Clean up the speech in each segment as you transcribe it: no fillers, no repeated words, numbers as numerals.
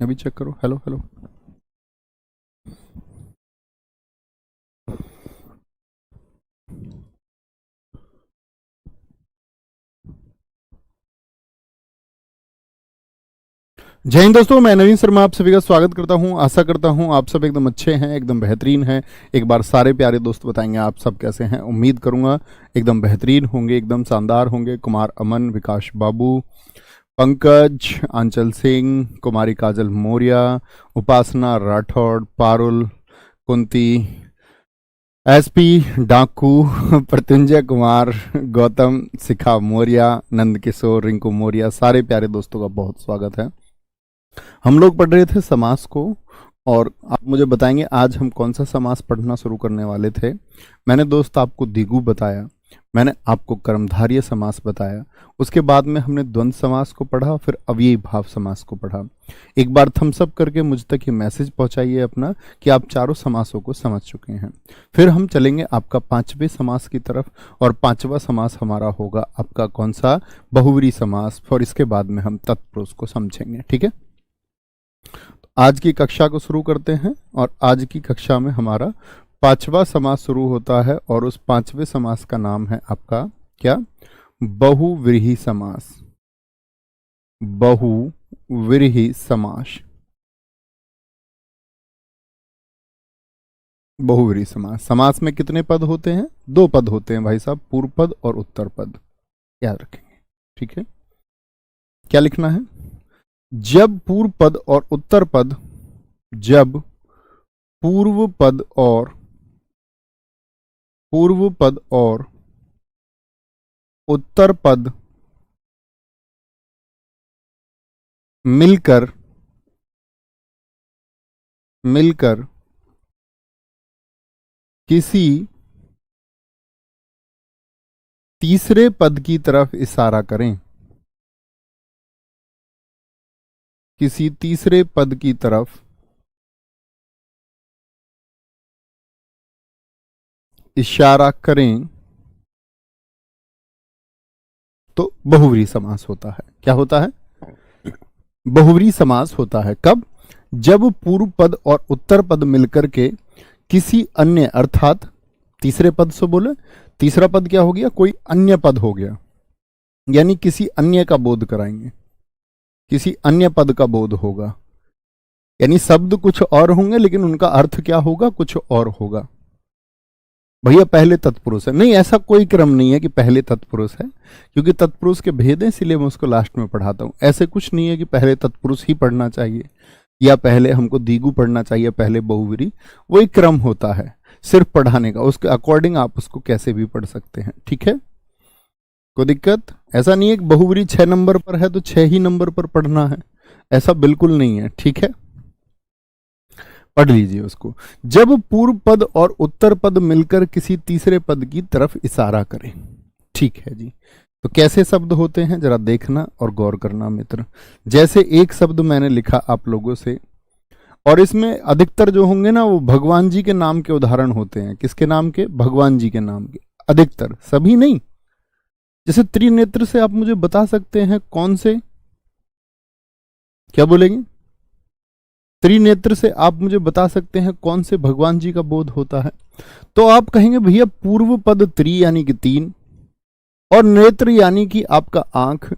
अभी चेक करो। Hello hello. जय हिंद दोस्तों, मैं नवीन शर्मा आप सभी का स्वागत करता हूं। आशा करता हूं आप सब एकदम अच्छे हैं, एकदम बेहतरीन हैं। एक बार सारे प्यारे दोस्त बताएंगे आप सब कैसे हैं। उम्मीद करूंगा एकदम बेहतरीन होंगे, एकदम शानदार होंगे। कुमार अमन, विकास बाबू, पंकज, आंचल सिंह, कुमारी काजल मौर्य, उपासना राठौड़, पारुल, कुंती, एसपी, डाकू, प्रत्युंजय कुमार, गौतम, शिखा मौर्य, नंद किशोर, रिंकू मौर्य, सारे प्यारे दोस्तों का बहुत स्वागत है। हम लोग पढ़ रहे थे समास को, और आप मुझे बताएंगे आज हम कौन सा समास पढ़ना शुरू करने वाले थे। मैंने दोस्त आपको द्विगु बताया, मैंने आपको कर्मधारय समास बताया, उसके बाद में हमने द्वंद्व समास को पढ़ा, फिर अव्ययी भाव समास को पढ़ा। एक बार थम्स अप करके मुझ तक ये मैसेज पहुंचाइए अपना कि आप चारों समासों को समझ चुके हैं। फिर हम चलेंगे आपका पांचवें समास की तरफ, और पांचवा समास हमारा होगा आपका कौन सा, बहुव्रीहि समास। और इसके बाद में हम तत्पुरुष को समझेंगे। ठीक है, आज की कक्षा को शुरू करते हैं, और आज की कक्षा में हमारा पांचवा समास शुरू होता है, और उस पांचवें समास का नाम है आपका क्या, बहुव्रीहि समास। बहुव्रीहि समास, बहुव्रीहि समास। समास में कितने पद होते हैं? दो पद होते हैं भाई साहब, पूर्व पद और उत्तर पद, याद रखेंगे। ठीक है, क्या लिखना है? जब पूर्व पद और उत्तर पद, जब पूर्व पद और उत्तर पद मिलकर किसी तीसरे पद की तरफ इशारा करें, किसी तीसरे पद की तरफ इशारा करें, तो बहुव्रीहि समास होता है। क्या होता है? बहुव्रीहि समास होता है। कब? जब पूर्व पद और उत्तर पद मिलकर के किसी अन्य, अर्थात तीसरे पद से बोले, तीसरा पद क्या हो गया, कोई अन्य पद हो गया, यानी किसी अन्य का बोध कराएंगे, किसी अन्य पद का बोध होगा, यानी शब्द कुछ और होंगे लेकिन उनका अर्थ क्या होगा, कुछ और होगा। भैया पहले तत्पुरुष है, नहीं ऐसा कोई क्रम नहीं है कि पहले तत्पुरुष है, क्योंकि तत्पुरुष के भेद हैं, इसलिए मैं उसको लास्ट में पढ़ाता हूं। ऐसे कुछ नहीं है कि पहले तत्पुरुष ही पढ़ना चाहिए या पहले हमको द्विगु पढ़ना चाहिए, पहले बहुव्रीहि। वो एक क्रम होता है सिर्फ पढ़ाने का, उसके अकॉर्डिंग आप उसको कैसे भी पढ़ सकते हैं। ठीक है, कोई दिक्कत? ऐसा नहीं है कि बहुव्रीहि 6 नंबर पर है तो 6 ही नंबर पर पढ़ना है, ऐसा बिल्कुल नहीं है। ठीक है, पढ़ लीजिए उसको। जब पूर्व पद और उत्तर पद मिलकर किसी तीसरे पद की तरफ इशारा करें। ठीक है जी, तो कैसे शब्द होते हैं जरा देखना और गौर करना मित्र। जैसे एक शब्द मैंने लिखा आप लोगों से, और इसमें अधिकतर जो होंगे ना वो भगवान जी के नाम के उदाहरण होते हैं। किसके नाम के? भगवान जी के नाम के, अधिकतर, सभी नहीं। जैसे त्रिनेत्र से आप मुझे बता सकते हैं कौन से, क्या बोलेंगे? त्रिनेत्र से आप मुझे बता सकते हैं कौन से भगवान जी का बोध होता है? तो आप कहेंगे भैया पूर्व पद त्रि यानी कि 3, और नेत्र यानी कि आपका आंख।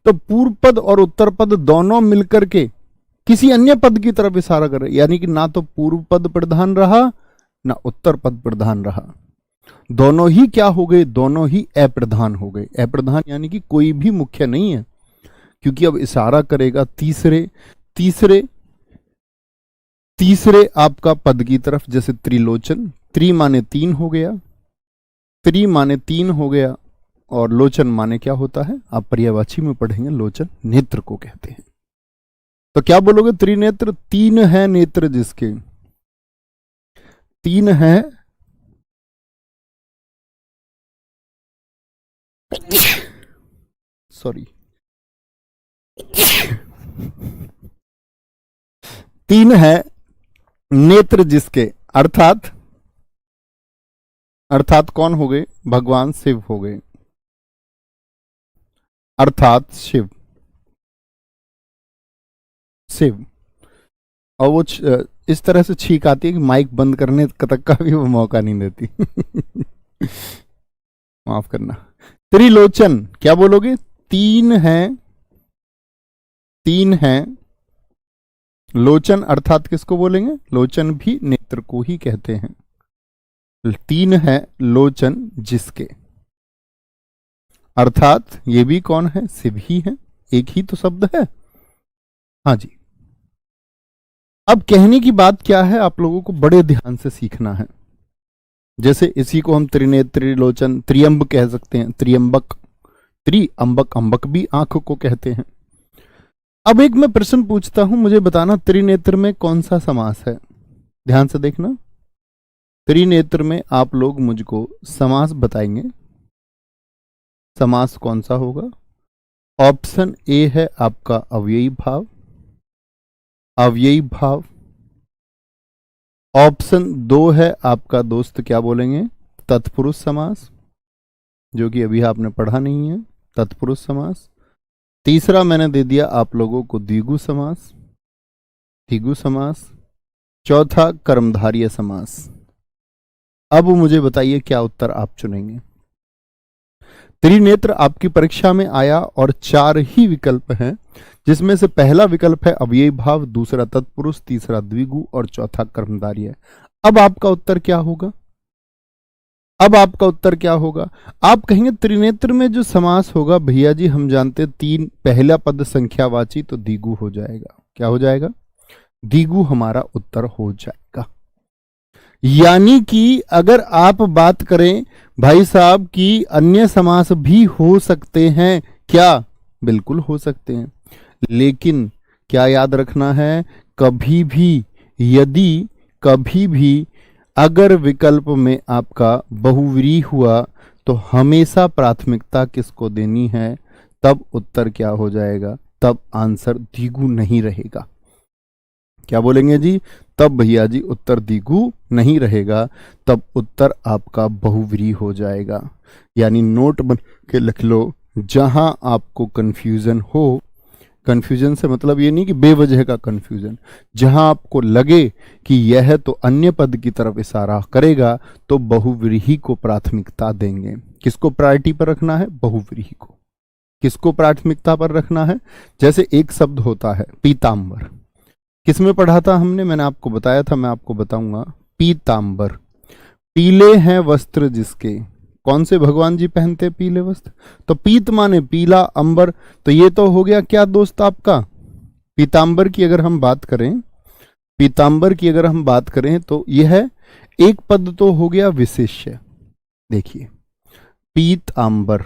तो पूर्व पद और उत्तर पद दोनों मिलकर के किसी अन्य पद की तरफ इशारा कर रहे, यानी कि ना तो पूर्व पद प्रधान रहा ना उत्तर पद प्रधान रहा, दोनों ही क्या हो गए, दोनों ही अप्रधान हो गए। अप्रधान यानी कि कोई भी मुख्य नहीं है, क्योंकि अब इशारा करेगा तीसरे तीसरे तीसरे आपका पद की तरफ। जैसे त्रिलोचन, त्रि माने 3 हो गया, त्रि माने 3 हो गया, और लोचन माने क्या होता है, आप पर्यायवाची में पढ़ेंगे, लोचन नेत्र को कहते हैं। तो क्या बोलोगे? त्रिनेत्र, 3 है नेत्र जिसके, 3 है, सॉरी, 3 है नेत्र जिसके, अर्थात कौन हो गए? भगवान शिव हो गए, अर्थात शिव। और वो इस तरह से छींक आती है कि माइक बंद करने तक का भी वो मौका नहीं देती। माफ करना। त्रिलोचन क्या बोलोगे? तीन है, तीन है। लोचन अर्थात किसको बोलेंगे? लोचन भी नेत्र को ही कहते हैं। तीन है लोचन जिसके, अर्थात ये भी कौन है? शिव ही है, एक ही तो शब्द है। हाँ जी। अब कहने की बात क्या है, आप लोगों को बड़े ध्यान से सीखना है। जैसे इसी को हम त्रिनेत्र, त्रिलोचन, त्रियंब कह सकते हैं, त्रियंबक, त्रिअंबक, अंबक भी आंख को कहते हैं। अब एक मैं प्रश्न पूछता हूं, मुझे बताना त्रिनेत्र में कौन सा समास है? ध्यान से देखना। त्रिनेत्र में आप लोग मुझको समास बताएंगे, समास कौन सा होगा? ऑप्शन ए है आपका अव्ययी भाव, अव्ययी भाव। ऑप्शन 2 है आपका दोस्त क्या बोलेंगे? तत्पुरुष समास, जो कि अभी आपने पढ़ा नहीं है, तत्पुरुष समास। तीसरा मैंने दे दिया आप लोगों को द्विगु समास, द्विगु समास। चौथा कर्मधारय समास। अब मुझे बताइए क्या उत्तर आप चुनेंगे? त्रिनेत्र आपकी परीक्षा में आया और 4 ही विकल्प हैं, जिसमें से पहला विकल्प है अव्ययी भाव, दूसरा तत्पुरुष, तीसरा द्विगु और चौथा कर्मधारय। अब आपका उत्तर क्या होगा? अब आपका उत्तर क्या होगा? आप कहेंगे त्रिनेत्र में जो समास होगा भैया जी हम जानते 3 पहला पद संख्यावाची, तो द्विगु हो जाएगा। क्या हो जाएगा? द्विगु हमारा उत्तर हो जाएगा। यानी कि अगर आप बात करें भाई साहब की अन्य समास भी हो सकते हैं क्या? बिल्कुल हो सकते हैं, लेकिन क्या याद रखना है, कभी भी यदि कभी भी अगर विकल्प में आपका बहुव्रीहि हुआ तो हमेशा प्राथमिकता किसको देनी है? तब उत्तर क्या हो जाएगा? तब आंसर द्विगु नहीं रहेगा। क्या बोलेंगे जी? तब भैया जी उत्तर द्विगु नहीं रहेगा, तब उत्तर आपका बहुव्रीहि हो जाएगा। यानी नोट बन के लिख लो, जहां आपको कंफ्यूजन हो, कंफ्यूजन से मतलब ये नहीं कि बेवजह का कंफ्यूजन, जहां आपको लगे कि यह तो अन्य पद की तरफ इशारा करेगा, तो बहुव्रीहि को प्राथमिकता देंगे। किसको प्रायोरिटी पर रखना है? बहुव्रीहि को। किसको प्राथमिकता पर रखना है? जैसे एक शब्द होता है पीतांबर, किसमें पढ़ा था हमने? मैंने आपको बताया था, मैं आपको बताऊंगा। पीतांबर, पीले हैं वस्त्र जिसके, कौन से भगवान जी पहनते पीले वस्त्र? तो पीत माने पीला, अंबर, तो ये तो हो गया क्या दोस्त आपका? पीतांबर की अगर हम बात करें, पीतांबर की अगर हम बात करें तो यह एक पद तो हो गया विशेष्य। देखिए पीतांबर,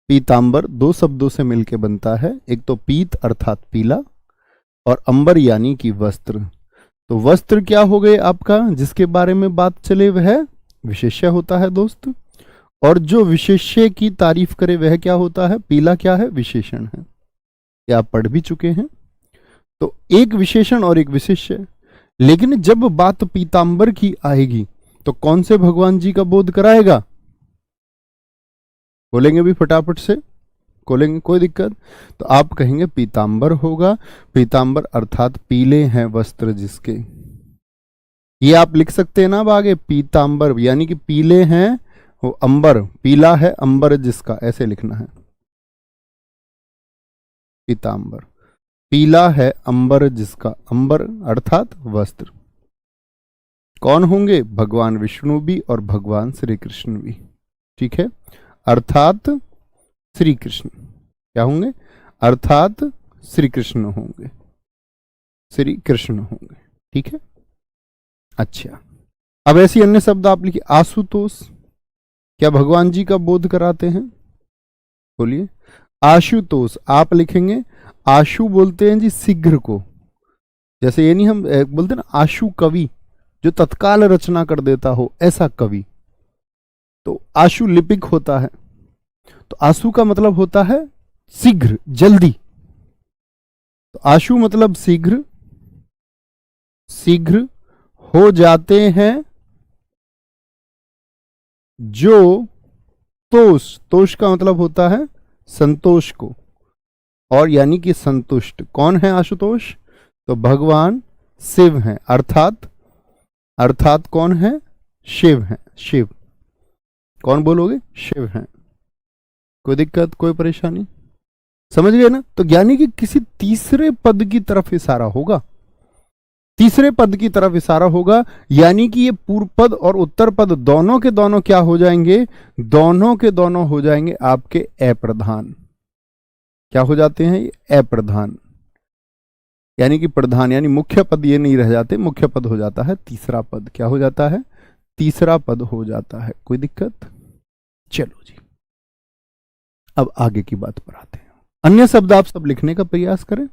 पीतांबर 2 शब्दों से मिलकर बनता है, एक तो पीत अर्थात पीला और अंबर यानी कि वस्त्र। तो वस्त्र क्या हो गए आपका? जिसके बारे में बात चले वह विशेष्य होता है दोस्त, और जो विशेष्य की तारीफ करे वह क्या होता है? पीला क्या है? विशेषण है। ये आप पढ़ भी चुके हैं। तो एक विशेषण और एक विशेष्य। लेकिन जब बात पीतांबर की आएगी तो कौन से भगवान जी का बोध कराएगा? बोलेंगे भी फटाफट से, बोलेंगे, कोई दिक्कत? तो आप कहेंगे पीतांबर होगा। पीतांबर अर्थात पीले हैं वस्त्र जिसके। ये आप लिख सकते हैं ना अब आगे, पीतांबर यानी कि पीले हैं वो अंबर, पीला है अंबर जिसका, ऐसे लिखना है। पीतांबर, पीला है अंबर जिसका, अंबर अर्थात वस्त्र। कौन होंगे? भगवान विष्णु भी और भगवान श्री कृष्ण भी। ठीक है, अर्थात श्री कृष्ण क्या होंगे? अर्थात श्री कृष्ण होंगे, श्री कृष्ण होंगे। ठीक है, अच्छा। अब ऐसी अन्य शब्द आप लिखिए। आशुतोष क्या भगवान जी का बोध कराते हैं? बोलिए। आशुतोष आप लिखेंगे, आशु बोलते हैं जी शीघ्र को। जैसे ये नहीं हम बोलते ना आशु कवि, जो तत्काल रचना कर देता हो, ऐसा कवि। तो आशु लिपिक होता है, तो आशु का मतलब होता है शीघ्र, जल्दी। तो आशु मतलब शीघ्र, शीघ्र हो जाते हैं जो तोष, तोष का मतलब होता है संतोष को, और यानी कि संतुष्ट। कौन है आशुतोष? तो भगवान शिव हैं, अर्थात कौन है? शिव हैं, शिव। कौन बोलोगे? शिव हैं। कोई दिक्कत, कोई परेशानी? समझ गए ना? तो यानी कि किसी तीसरे पद की तरफ इशारा होगा, तीसरे पद की तरफ इशारा होगा, यानी कि ये पूर्व पद और उत्तर पद दोनों के दोनों क्या हो जाएंगे? दोनों के दोनों हो जाएंगे आपके अप्रधान। क्या हो जाते हैं? ये अप्रधान, यानी कि प्रधान, यानी मुख्य पद ये नहीं रह जाते, मुख्य पद हो जाता है तीसरा पद। क्या हो जाता है? तीसरा पद हो जाता है। कोई दिक्कत? चलो जी, अब आगे की बात पर आते हैं। अन्य शब्द आप सब लिखने का प्रयास करें।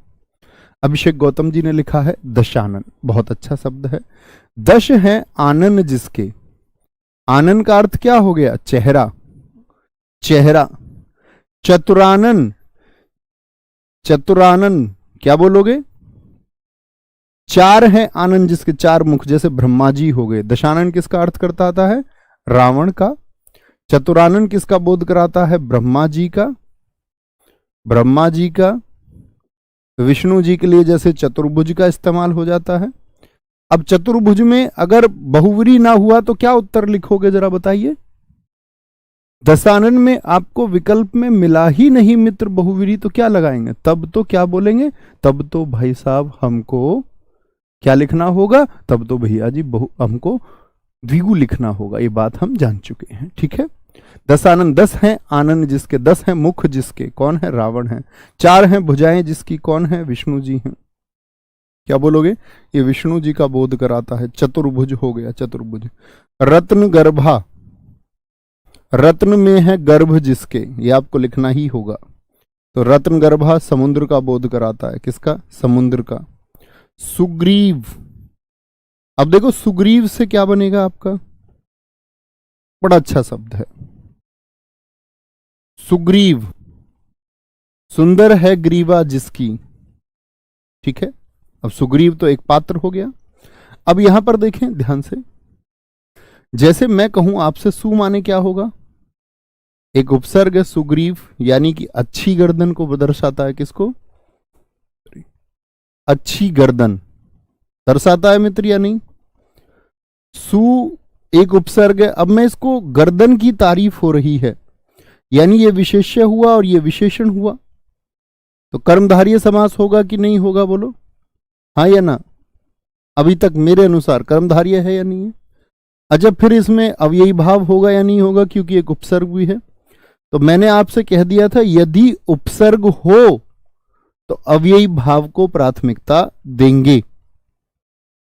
अभिषेक गौतम जी ने लिखा है दशानन, बहुत अच्छा शब्द है। दश है आनन जिसके, आनन का अर्थ क्या हो गया? चेहरा, चेहरा। चतुरानन, चतुरानन क्या बोलोगे? चार है आनंद जिसके, चार मुख, जैसे ब्रह्मा जी हो गए। दशानन किसका अर्थ करता आता है? रावण का। चतुरानन किसका बोध कराता है? ब्रह्मा जी का, ब्रह्मा जी का। विष्णु जी के लिए जैसे चतुर्भुज का इस्तेमाल हो जाता है। अब चतुर्भुज में अगर बहुव्रीहि ना हुआ तो क्या उत्तर लिखोगे जरा बताइए? दशानन में आपको विकल्प में मिला ही नहीं मित्र बहुव्रीहि, तो क्या लगाएंगे? तब तो क्या बोलेंगे? तब तो भाई साहब हमको क्या लिखना होगा? तब तो भैया जी हमको द्विगु लिखना होगा। ये बात हम जान चुके हैं, ठीक है। दशानन, 10 हैं आनंद जिसके, 10 हैं मुख जिसके, कौन है? रावण है। 4 हैं भुजाएं जिसकी, कौन है? विष्णु जी हैं। क्या बोलोगे? ये विष्णु जी का बोध कराता है। चतुर्भुज हो गया, चतुर्भुज। रत्न गर्भा, रत्न में है गर्भ जिसके, ये आपको लिखना ही होगा। तो रत्न गर्भा समुद्र का बोध कराता है। किसका? समुद्र का। सुग्रीव, अब देखो सुग्रीव से क्या बनेगा आपका? बड़ा अच्छा शब्द है सुग्रीव। सुंदर है ग्रीवा जिसकी, ठीक है। अब सुग्रीव तो एक पात्र हो गया। अब यहां पर देखें ध्यान से, जैसे मैं कहूं आपसे सु माने क्या होगा? एक उपसर्ग है सुग्रीव, यानी कि अच्छी गर्दन को दर्शाता है। किसको? अच्छी गर्दन दर्शाता है मित्र, या नहीं? सु एक उपसर्ग है। अब मैं इसको गर्दन की तारीफ हो रही है, यानी ये विशेष्य हुआ और ये विशेषण हुआ, तो कर्मधारय समास होगा कि नहीं होगा? बोलो हाँ या ना। अभी तक मेरे अनुसार कर्मधारय है या नहीं है? अच्छा, फिर इसमें अव्ययी भाव होगा या नहीं होगा? क्योंकि एक उपसर्ग भी है। तो मैंने आपसे कह दिया था यदि उपसर्ग हो तो अव्ययी भाव को प्राथमिकता देंगे,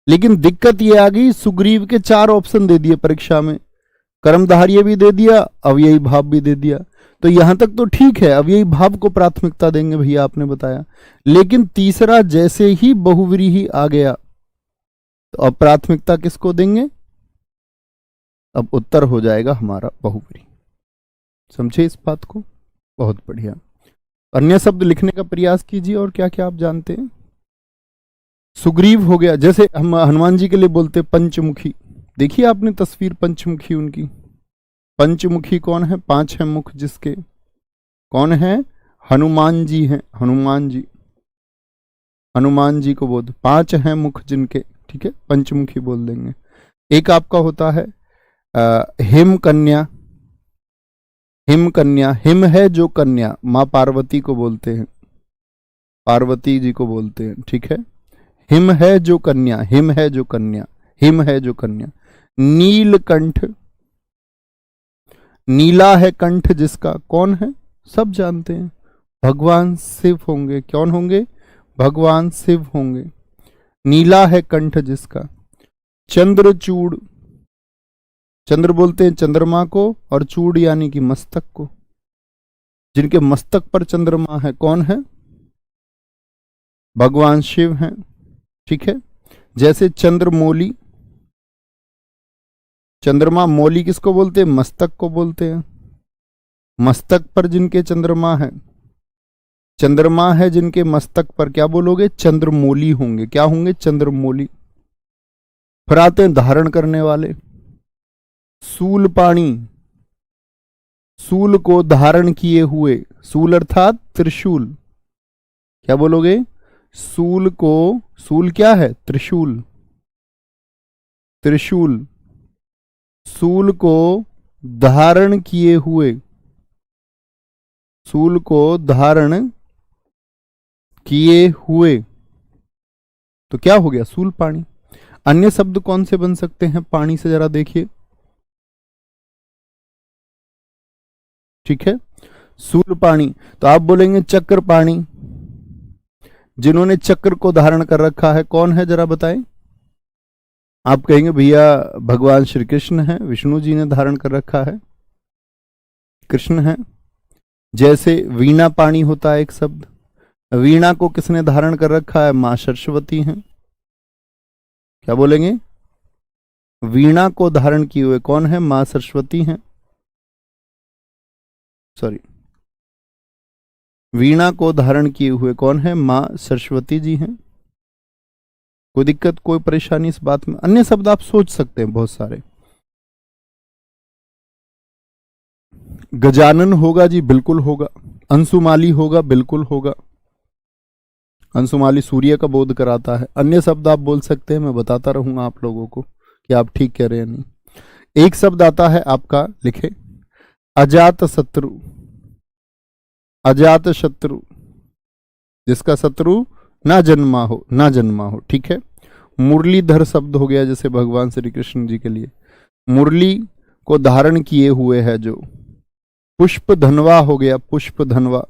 लेकिन दिक्कत यह आ गई सुग्रीव के 4 ऑप्शन दे दिए परीक्षा में, कर्मधारय भी दे दिया, अव्ययी भाव भी दे दिया। तो यहां तक तो ठीक है, अव्ययी भाव को प्राथमिकता देंगे भैया आपने बताया, लेकिन तीसरा जैसे ही बहुव्रीहि आ गया तो अब प्राथमिकता किसको देंगे? अब उत्तर हो जाएगा हमारा बहुव्रीहि। समझे इस बात को? बहुत बढ़िया। अन्य शब्द लिखने का प्रयास कीजिए। और क्या क्या आप जानते हैं? सुग्रीव हो गया, जैसे हम हनुमान जी के लिए बोलते पंचमुखी। देखिए आपने तस्वीर पंचमुखी उनकी। पंचमुखी कौन है? 5 है मुख जिसके, कौन है? हनुमान जी हैं। हनुमान जी, हनुमान जी को बोध, 5 हैं मुख जिनके, ठीक है, पंचमुखी बोल देंगे। एक आपका होता है हिम कन्या। हिम कन्या, हिम है जो कन्या, मां पार्वती को बोलते हैं, पार्वती जी को बोलते हैं, ठीक है। हिम है जो कन्या, हिम है जो कन्या, हिम है जो कन्या। नीलकंठ, नीला है कंठ जिसका, कौन है? सब जानते हैं, भगवान शिव होंगे। कौन होंगे? भगवान शिव होंगे। नीला है कंठ जिसका। चंद्रचूड़, चंद्र बोलते हैं चंद्रमा को, और चूड़ यानी कि मस्तक को, जिनके मस्तक पर चंद्रमा है, कौन है? भगवान शिव हैं, ठीक है। जैसे चंद्रमौली, चंद्रमा, मौली किसको बोलते हैं? मस्तक को बोलते हैं। मस्तक पर जिनके चंद्रमा है, चंद्रमा है जिनके मस्तक पर, क्या बोलोगे? चंद्रमौली होंगे। क्या होंगे? चंद्रमौली। फिर आते हैं धारण करने वाले। शूलपाणी, शूल को धारण किए हुए, शूल अर्थात त्रिशूल, क्या बोलोगे? सूल क्या है? त्रिशूल। त्रिशूल, सूल को धारण किए हुए, सूल को धारण किए हुए, तो क्या हो गया? सूल पाणी। अन्य शब्द कौन से बन सकते हैं पानी से, जरा देखिए। ठीक है, सूल पाणी। तो आप बोलेंगे चक्र पाणी। जिन्होंने चक्र को धारण कर रखा है कौन है, जरा बताएं। आप कहेंगे भैया भगवान श्री कृष्ण है, विष्णु जी ने धारण कर रखा है, कृष्ण है। जैसे वीणा पाणी होता है एक शब्द, वीणा को किसने धारण कर रखा है? मां सरस्वती हैं। क्या बोलेंगे? वीणा को धारण किए हुए कौन है? मां सरस्वती हैं। सॉरी, वीणा को धारण किए हुए कौन है? मां सरस्वती जी हैं। कोई दिक्कत, कोई परेशानी इस बात में? अन्य शब्द आप सोच सकते हैं बहुत सारे। गजानन होगा जी, बिल्कुल होगा। अंशुमाली होगा, बिल्कुल होगा। अंशुमाली सूर्य का बोध कराता है। अन्य शब्द आप बोल सकते हैं, मैं बताता रहूंगा आप लोगों को कि आप ठीक कह रहे हैं नहीं। एक शब्द आता है आपका, लिखे, अजात शत्रु। अजात शत्रु, जिसका शत्रु ना जन्मा हो, ना जन्मा हो। ठीक है। मुरलीधर शब्द हो गया, जैसे भगवान श्री कृष्ण जी के लिए मुरली को धारण किए हुए है जो। पुष्प धनवा हो गया, पुष्प धनवा,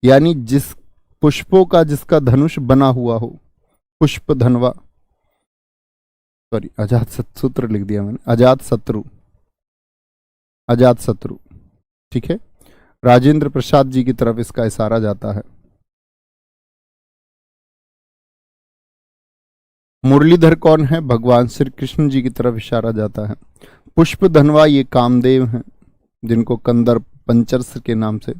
यानी जिस पुष्पों का जिसका धनुष बना हुआ हो, पुष्प धनवा। सॉरी, अजात सूत्र लिख दिया मैंने, अजात शत्रु, अजात शत्रु। ठीक है, राजेंद्र प्रसाद जी की तरफ इसका इशारा जाता है। मुरलीधर कौन है? भगवान श्री कृष्ण जी की तरफ इशारा जाता है। पुष्प धनवा ये कामदेव हैं, जिनको कंदर पंचर्स के नाम से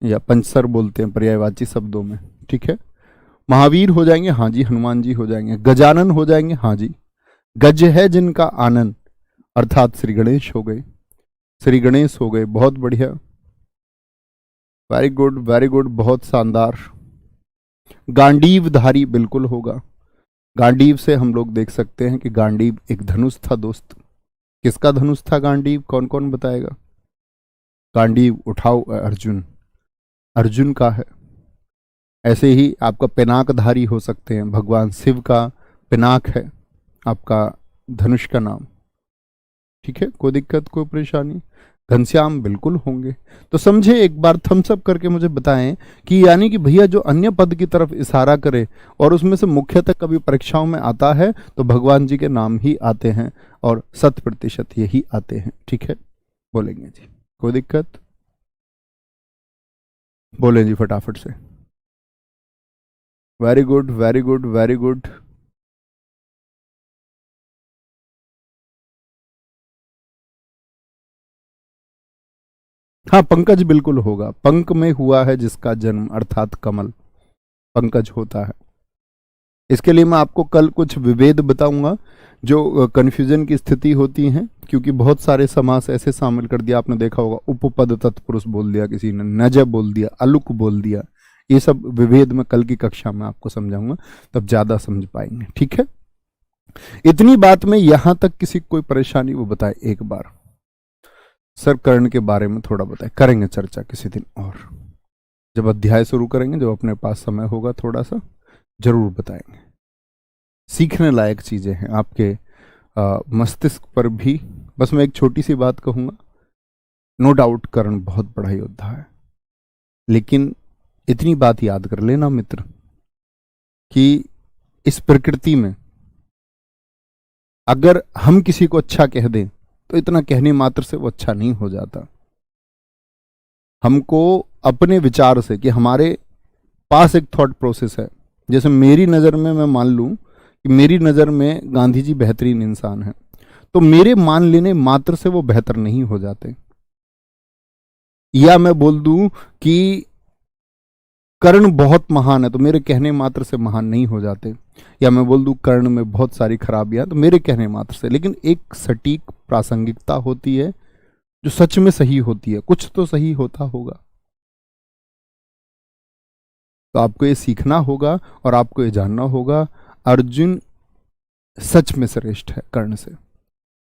या पंचसर बोलते हैं पर्यायवाची शब्दों में। ठीक है। महावीर हो जाएंगे, हाँ जी। हनुमान जी हो जाएंगे। गजानन हो जाएंगे, हाँ जी। गज है जिनका आनंद, अर्थात श्री गणेश हो गए, श्री गणेश हो गए। बहुत बढ़िया, वेरी गुड, वेरी गुड, बहुत शानदार। गांडीवधारी बिल्कुल होगा। गांडीव से हम लोग देख सकते हैं कि गांडीव एक धनुष था दोस्त। किसका धनुष था गांडीव? कौन कौन बताएगा? गांडीव उठाओ अर्जुन, अर्जुन का है। ऐसे ही आपका पिनाकधारी हो सकते हैं, भगवान शिव का पिनाक है आपका धनुष का नाम। ठीक है, कोई दिक्कत, कोई परेशानी? घनश्याम बिल्कुल होंगे। तो समझे, एक बार थम्स अप करके मुझे बताएं कि यानी कि भैया जो अन्य पद की तरफ इशारा करे और उसमें से मुख्यतः कभी परीक्षाओं में आता है तो भगवान जी के नाम ही आते हैं और 100% यही आते हैं। ठीक है, बोलेंगे जी, कोई दिक्कत? बोलें जी फटाफट से। Very good, very good, very good. हाँ, पंकज बिल्कुल होगा। पंक में हुआ है जिसका जन्म, अर्थात कमल, पंकज होता है। इसके लिए मैं आपको कल कुछ विभेद बताऊंगा जो कंफ्यूजन की स्थिति होती है, क्योंकि बहुत सारे समास ऐसे शामिल कर दिया। आपने देखा होगा, उपपद तत्पुरुष बोल दिया किसी ने, नज बोल दिया, अलुक बोल दिया। ये सब विभेद में कल की कक्षा में आपको समझाऊंगा, तब ज्यादा समझ पाएंगे। ठीक है, इतनी बात में यहां तक किसी कोई परेशानी वो बताए एक बार। सर कर्ण के बारे में थोड़ा बताए, करेंगे चर्चा किसी दिन और, जब अध्याय शुरू करेंगे, जब अपने पास समय होगा थोड़ा सा जरूर बताएंगे। सीखने लायक चीजें हैं आपके मस्तिष्क पर भी। बस मैं एक छोटी सी बात कहूंगा, नो डाउट कर्ण बहुत बड़ा योद्धा है, लेकिन इतनी बात याद कर लेना मित्र कि इस प्रकृति में अगर हम किसी को अच्छा कह दें तो इतना कहने मात्र से वो अच्छा नहीं हो जाता। हमको अपने विचार से, कि हमारे पास एक थॉट प्रोसेस है, जैसे मेरी नज़र में मैं मान लूं कि मेरी नज़र में गांधी जी बेहतरीन इंसान हैं, तो मेरे मान लेने मात्र से वो बेहतर नहीं हो जाते। या मैं बोल दूं कि कर्ण बहुत महान है, तो मेरे कहने मात्र से महान नहीं हो जाते। या मैं बोल दूं कर्ण में बहुत सारी खराबियां, तो मेरे कहने मात्र से। लेकिन एक सटीक प्रासंगिकता होती है जो सच में सही होती है, कुछ तो सही होता होगा। तो आपको ये सीखना होगा और आपको ये जानना होगा अर्जुन सच में श्रेष्ठ है कर्ण से।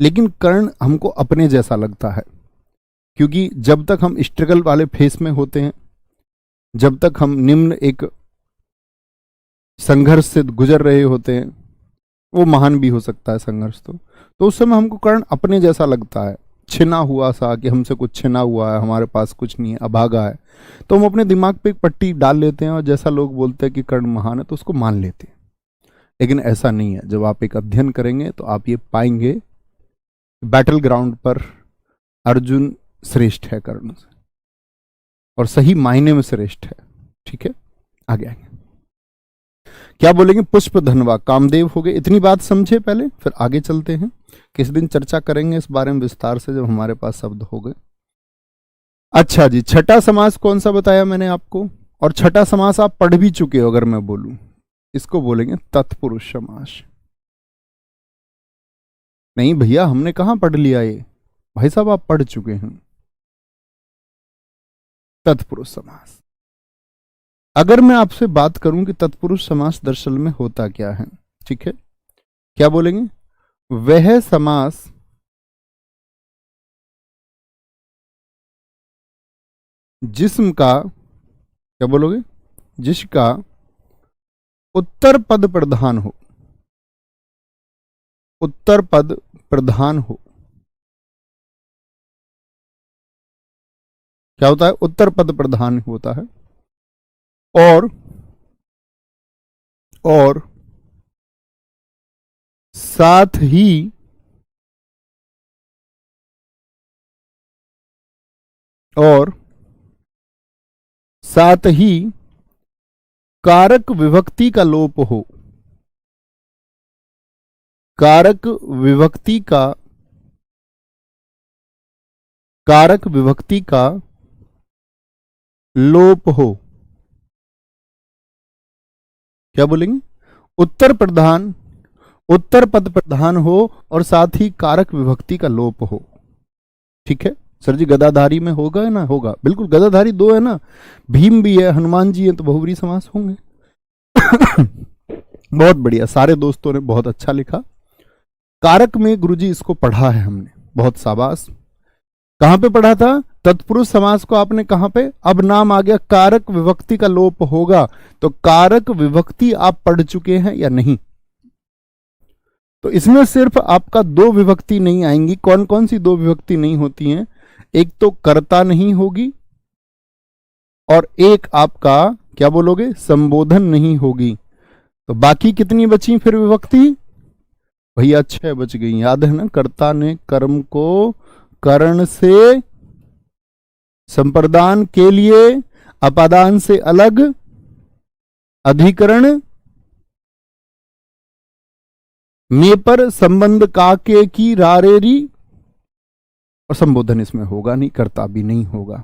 लेकिन कर्ण हमको अपने जैसा लगता है, क्योंकि जब तक हम स्ट्रगल वाले फेस में होते हैं, जब तक हम निम्न एक संघर्ष से गुजर रहे होते हैं, वो महान भी हो सकता है संघर्ष, तो उस समय हमको कर्ण अपने जैसा लगता है, छिना हुआ सा, कि हमसे कुछ छिना हुआ है, हमारे पास कुछ नहीं है, अभागा है। तो हम अपने दिमाग पे एक पट्टी डाल लेते हैं और जैसा लोग बोलते हैं कि कर्ण महान है तो उसको मान लेते हैं। लेकिन ऐसा नहीं है। जब आप एक अध्ययन करेंगे तो आप ये पाएंगे बैटल ग्राउंड पर अर्जुन श्रेष्ठ है कर्ण से, और सही मायने में श्रेष्ठ है। ठीक है, आगे आएंगे। क्या बोलेंगे? पुष्प धनवा कामदेव हो गए। इतनी बात समझे पहले, फिर आगे चलते हैं। किस दिन चर्चा करेंगे इस बारे में विस्तार से, जब हमारे पास शब्द हो गए। अच्छा जी, छठा समास कौन सा बताया मैंने आपको? और छठा समास आप पढ़ भी चुके हो अगर मैं बोलूं, इसको बोलेंगे तत्पुरुष समास। नहीं भैया, हमने कहां पढ़ लिया ये? भाई साहब आप पढ़ चुके हैं तत्पुरुष समास। अगर मैं आपसे बात करूं कि तत्पुरुष समास दरअसल में होता क्या है, ठीक है, क्या बोलेंगे? वह समास जिस्म का, क्या बोलोगे? जिसका उत्तर पद प्रधान हो, उत्तर पद प्रधान हो। क्या होता है? उत्तर पद प्रधान होता है। और साथ ही कारक विभक्ति का लोप हो, कारक विभक्ति का लोप हो। क्या बोलेंगे? उत्तर पद प्रधान हो और साथ ही कारक विभक्ति का लोप हो। ठीक है सर जी, गदाधारी में होगा ना? होगा, बिल्कुल। गदाधारी दो है ना, भीम भी है, हनुमान जी है, तो बहुव्रीहि समास होंगे। बहुत बढ़िया, सारे दोस्तों ने बहुत अच्छा लिखा। कारक में गुरुजी इसको पढ़ा है हमने, बहुत शाबाश। कहां पे पढ़ा था? तत्पुरुष समास को आपने कहां पे? अब नाम आ गया कारक विभक्ति का लोप होगा, तो कारक विभक्ति आप पढ़ चुके हैं या नहीं? तो इसमें सिर्फ आपका दो विभक्ति नहीं आएंगी। कौन कौन सी दो विभक्ति नहीं होती हैं? एक तो कर्ता नहीं होगी, और एक आपका क्या बोलोगे? संबोधन नहीं होगी। तो बाकी कितनी बची फिर विभक्ति? भैया 6 बच गई, याद है ना? कर्ता ने कर्म को करण से संप्रदान के लिए अपादान से अलग अधिकरण में पर संबंध काके की रारेरी, और संबोधन इसमें होगा नहीं, कर्ता भी नहीं होगा।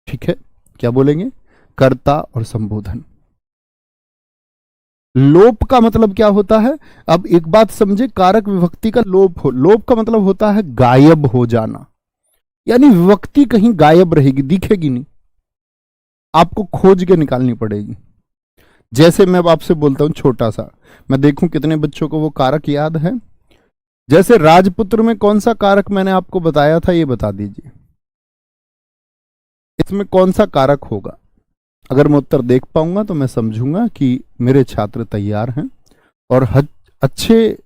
ठीक है, क्या बोलेंगे? कर्ता और संबोधन। लोप का मतलब क्या होता है? अब एक बात समझे, कारक विभक्ति का लोप हो, लोप का मतलब होता है गायब हो जाना, यानी विभक्ति कहीं गायब रहेगी, दिखेगी नहीं, आपको खोज के निकालनी पड़ेगी। जैसे मैं अब आपसे बोलता हूं छोटा सा, मैं देखूं कितने बच्चों को वो कारक याद है। जैसे राजपुत्र में कौन सा कारक मैंने आपको बताया था, ये बता दीजिए। इसमें कौन सा कारक होगा? अगर मैं उत्तर देख पाऊंगा तो मैं समझूंगा कि मेरे छात्र तैयार हैं, और अच्छे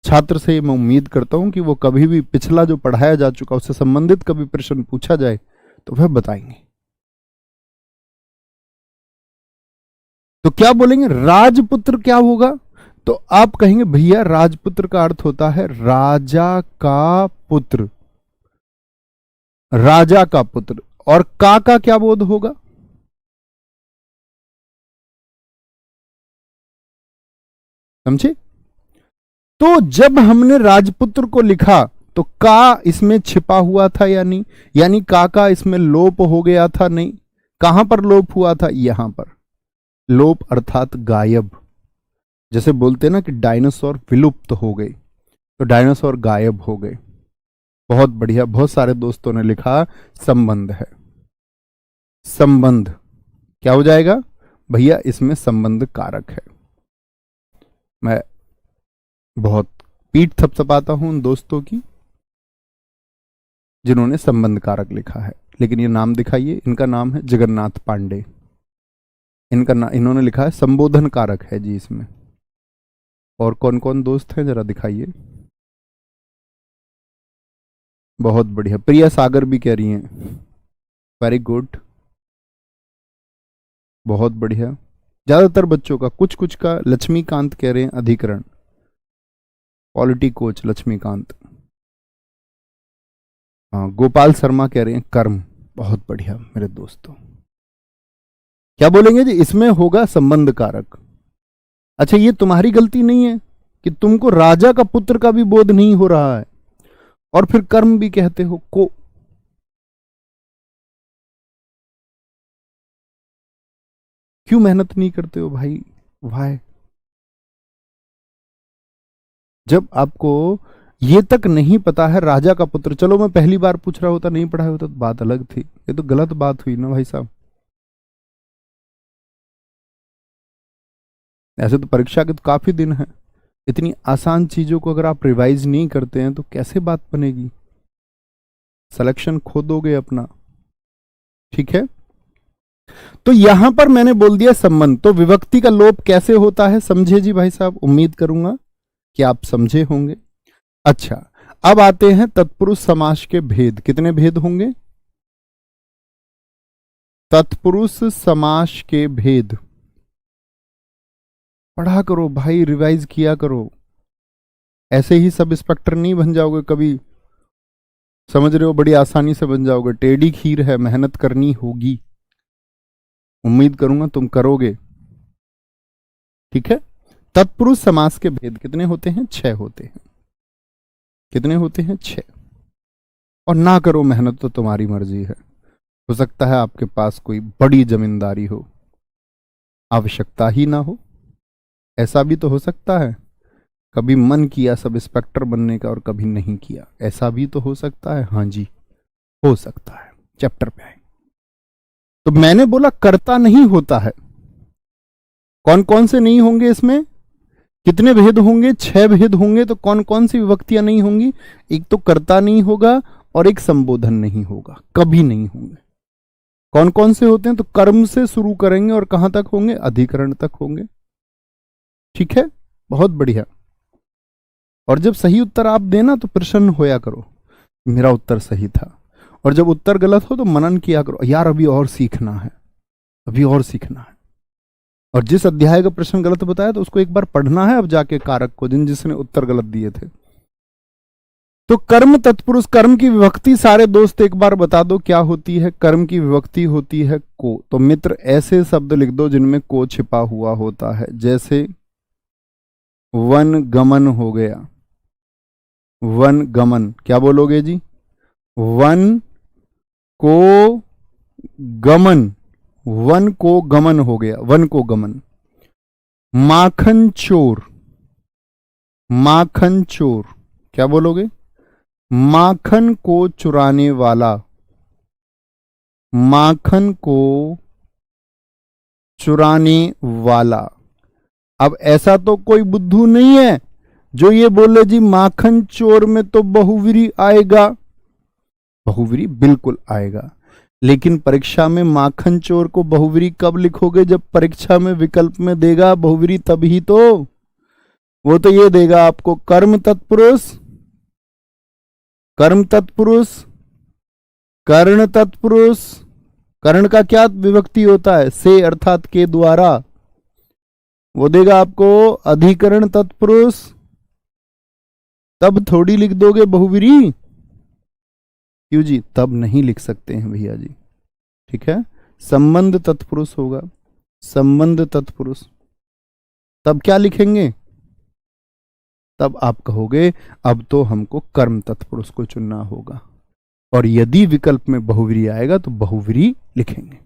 छात्र से मैं उम्मीद करता हूं कि वो कभी भी पिछला जो पढ़ाया जा चुका उससे संबंधित कभी प्रश्न पूछा जाए तो वह बताएंगे। तो क्या बोलेंगे? राजपुत्र क्या होगा? तो आप कहेंगे भैया राजपुत्र का अर्थ होता है राजा का पुत्र, राजा का पुत्र। और का क्या बोध होगा? समझे? तो जब हमने राजपुत्र को लिखा तो का इसमें छिपा हुआ था या नहीं? यानी का इसमें लोप हो गया था? नहीं। कहां पर लोप हुआ था? यहां पर। लोप अर्थात गायब। जैसे बोलते ना कि डायनासोर विलुप्त हो गए, तो डायनासोर गायब हो गए। बहुत बढ़िया, बहुत सारे दोस्तों ने लिखा संबंध है, संबंध। क्या हो जाएगा भैया, इसमें संबंध कारक है। मैं बहुत पीठ थपथपाता हूं उन दोस्तों की जिन्होंने संबंध कारक लिखा है, लेकिन ये नाम दिखाइए। इनका नाम है जगन्नाथ पांडे। इन्होंने लिखा है संबोधन कारक है जी इसमें। और कौन कौन दोस्त हैं जरा दिखाइए। बहुत बढ़िया, प्रिया सागर भी कह रही हैं, वेरी गुड, बहुत बढ़िया। ज्यादातर बच्चों का, कुछ कुछ का, लक्ष्मीकांत कह रहे हैं अधिकरण, पॉलिटी कोच लक्ष्मीकांत। हाँ, गोपाल शर्मा कह रहे हैं कर्म, बहुत बढ़िया मेरे दोस्तों। क्या बोलेंगे जी, इसमें होगा संबंध कारक। अच्छा, ये तुम्हारी गलती नहीं है कि तुमको राजा का पुत्र का भी बोध नहीं हो रहा है और फिर कर्म भी कहते हो को। क्यों मेहनत नहीं करते हो भाई? भाई जब आपको ये तक नहीं पता है राजा का पुत्र, चलो मैं पहली बार पूछ रहा होता, नहीं पढ़ाया होता तो बात अलग थी। ये तो गलत बात हुई ना भाई साहब। ऐसे तो परीक्षा के तो काफी दिन है, इतनी आसान चीजों को अगर आप रिवाइज नहीं करते हैं तो कैसे बात बनेगी? सिलेक्शन खो दोगे अपना। ठीक है, तो यहां पर मैंने बोल दिया संबंध। तो विभक्ति का लोप कैसे होता है समझे जी भाई साहब? उम्मीद करूंगा कि आप समझे होंगे। अच्छा, अब आते हैं तत्पुरुष समास के भेद। कितने भेद होंगे? तत्पुरुष समास के भेद पढ़ा करो भाई, रिवाइज किया करो। ऐसे ही सब इंस्पेक्टर नहीं बन जाओगे कभी, समझ रहे हो? बड़ी आसानी से बन जाओगे। टेढ़ी खीर है, मेहनत करनी होगी। उम्मीद करूंगा तुम करोगे। ठीक है, तत्पुरुष समास के भेद कितने होते हैं? 6 होते हैं। कितने होते हैं? 6। और ना करो मेहनत तो तुम्हारी मर्जी है। हो सकता है आपके पास कोई बड़ी जमींदारी हो, आवश्यकता ही ना हो, ऐसा भी तो हो सकता है। कभी मन किया सब इंस्पेक्टर बनने का और कभी नहीं किया, ऐसा भी तो हो सकता है। हाँ जी, हो सकता है। चैप्टर पे आए तो मैंने बोला कर्ता नहीं होता है। कौन कौन से नहीं होंगे इसमें? कितने भेद होंगे? 6 भेद होंगे। तो कौन कौन सी विभक्तियां नहीं होंगी? एक तो कर्ता नहीं होगा और एक संबोधन नहीं होगा, कभी नहीं होंगे। कौन कौन से होते हैं? तो कर्म से शुरू करेंगे और कहां तक होंगे? अधिकरण तक होंगे। ठीक है, बहुत बढ़िया। और जब सही उत्तर आप देना तो प्रसन्न होया करो, मेरा उत्तर सही था। और जब उत्तर गलत हो तो मनन किया करो, यार अभी और सीखना है, अभी और सीखना है। और जिस अध्याय का प्रश्न गलत बताया तो उसको एक बार पढ़ना है अब जाके, कारक को, जिसने उत्तर गलत दिए थे। तो कर्म तत्पुरुष, कर्म की विभक्ति सारे दोस्त एक बार बता दो क्या होती है? कर्म की विभक्ति होती है को। तो मित्र ऐसे शब्द लिख दो जिनमें को छिपा हुआ होता है, जैसे वन गमन हो गया। वन गमन, क्या बोलोगे जी? वन को गमन, वन को गमन हो गया, वन को गमन। माखन चोर, माखन चोर, क्या बोलोगे? माखन को चुराने वाला, माखन को चुराने वाला। अब ऐसा तो कोई बुद्धू नहीं है जो ये बोले जी माखन चोर में तो बहुव्रीहि आएगा। बहुव्रीहि बिल्कुल आएगा, लेकिन परीक्षा में माखन चोर को बहुव्रीहि कब लिखोगे? जब परीक्षा में विकल्प में देगा बहुव्रीहि तभी तो। वो तो ये देगा आपको कर्म तत्पुरुष, कर्म तत्पुरुष, कर्ण तत्पुरुष। कर्ण का क्या विभक्ति होता है? से अर्थात के द्वारा। वो देगा आपको अधिकरण तत्पुरुष, तब थोड़ी लिख दोगे बहुव्रीहि। क्यों जी? तब नहीं लिख सकते हैं भैया जी। ठीक है, संबंध तत्पुरुष होगा, संबंध तत्पुरुष। तब क्या लिखेंगे? तब आप कहोगे अब तो हमको कर्म तत्पुरुष को चुनना होगा, और यदि विकल्प में बहुव्रीहि आएगा तो बहुव्रीहि लिखेंगे।